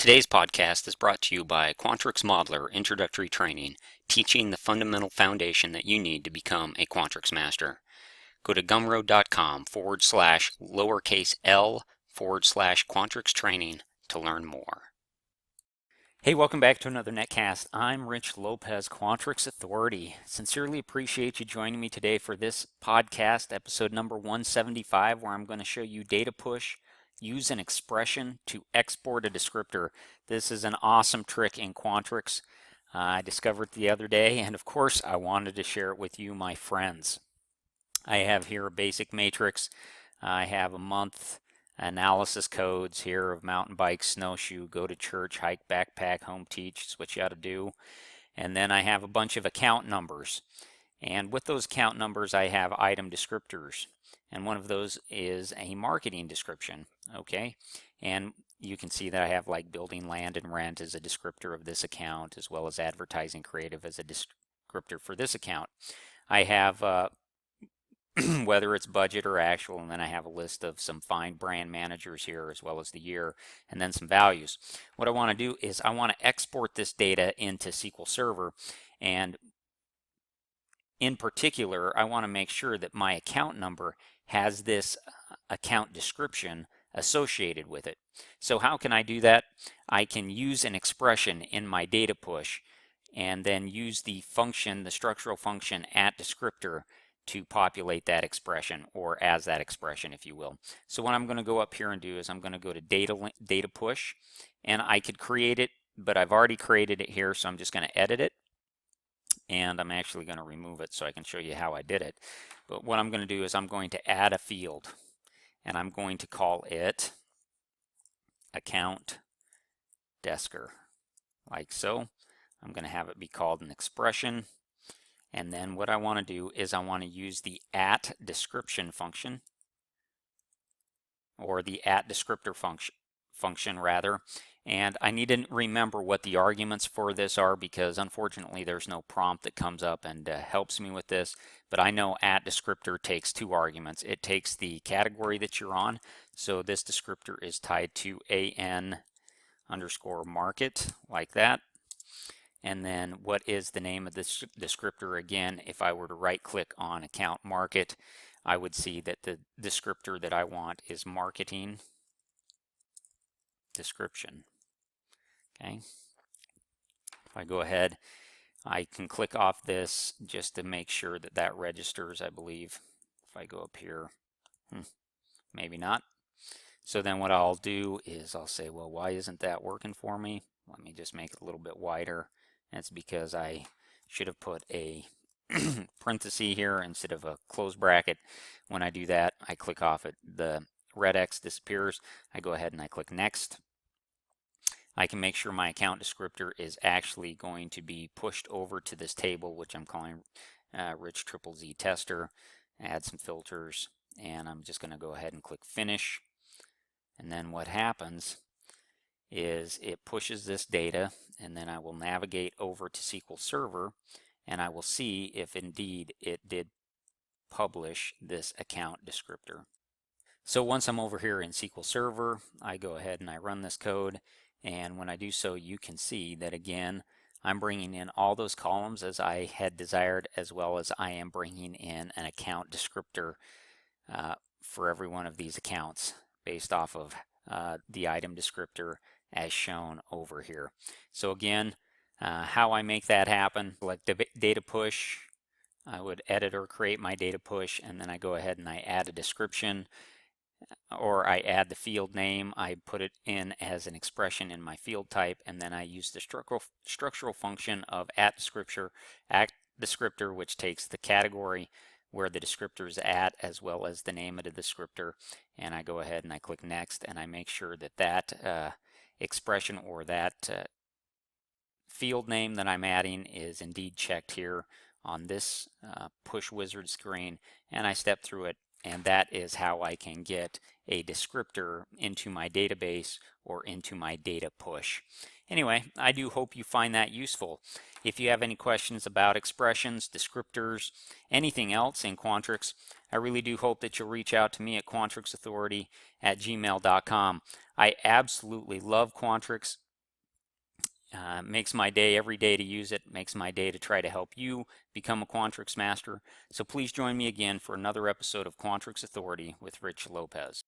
Today's podcast is brought to you by Quantrix Modeler Introductory Training, teaching the fundamental foundation that you need to become a Quantrix master. Go to gumroad.com/l/Quantrix training to learn more. Hey, welcome back to another netcast. I'm Rich Lopez, Quantrix Authority. Sincerely appreciate you joining me today for this podcast, episode number 175, where I'm going to show you DataPush. Use an expression to export a descriptor. This is an awesome trick in Quantrix. I discovered it the other day, and of course I wanted to share it with you, my friends. I have here a basic matrix. I have a month analysis codes here of mountain bike, snowshoe, go to church, hike, backpack, home teach. It's what you ought to do. And then I have a bunch of account numbers. And with those account numbers, I have item descriptors. And one of those is a marketing description. Okay. And you can see that I have like building, land, and rent as a descriptor of this account, as well as advertising creative as a descriptor for this account. I have whether it's budget or actual, and then I have a list of some fine brand managers here, as well as the year, and then some values. What I want to do is I want to export this data into SQL Server, and in particular, I want to make sure that my account number has this account description associated with it. So how can I do that? I can use an expression in my DataPush and then use the function, the structural function @descriptor, to populate that expression, or as that expression, if you will. So what I'm going to go up here and do is I'm going to go to DataPush, and I could create it, but I've already created it here, so I'm just going to edit it. And I'm actually going to remove it so I can show you how I did it. But what I'm going to do is I'm going to add a field, and I'm going to call it account desker, like so. I'm going to have it be called an expression. And then what I want to do is I want to use the @description function, or the @descriptor function rather. And I need to remember what the arguments for this are, because unfortunately there's no prompt that comes up and helps me with this. But I know @descriptor takes two arguments. It takes the category that you're on. So this descriptor is tied to AN_market, like that. And then what is the name of this descriptor? Again, if I were to right click on account market, I would see that the descriptor that I want is marketing description. Okay. If I go ahead, I can click off this just to make sure that that registers, I believe. If I go up here, maybe not. So then what I'll do is I'll say, well, why isn't that working for me? Let me just make it a little bit wider. That's because I should have put a parenthesis here instead of a close bracket. When I do that, I click off it. The red X disappears. I go ahead and I click next. I can make sure my account descriptor is actually going to be pushed over to this table, which I'm calling Rich ZZZ Tester. Add some filters, and I'm just going to go ahead and click finish. And then what happens is it pushes this data, and then I will navigate over to SQL Server, and I will see if indeed it did publish this account descriptor. So once I'm over here in SQL Server, I go ahead and I run this code, and when I do so, you can see that again I'm bringing in all those columns as I had desired, as well as I am bringing in an account descriptor for every one of these accounts based off of the item descriptor as shown over here. So again, how I make that happen, like the DataPush, I would edit or create my DataPush, and then I go ahead and I add a description, or I add the field name. I put it in as an expression in my field type, and then I use the structural function of @descriptor, which takes the category where the descriptor is at, as well as the name of the descriptor, and I go ahead and I click next, and I make sure that that expression or that field name that I'm adding is indeed checked here on this push wizard screen, and I step through it, and that is how I can get a descriptor into my database or into my DataPush. Anyway, I do hope you find that useful. If you have any questions about expressions, descriptors, anything else in Quantrix, I really do hope that you'll reach out to me at quantrixauthority@gmail.com. I absolutely love Quantrix. Makes my day every day to use it, makes my day to try to help you become a Quantrix master. So please join me again for another episode of Quantrix Authority with Rich Lopez.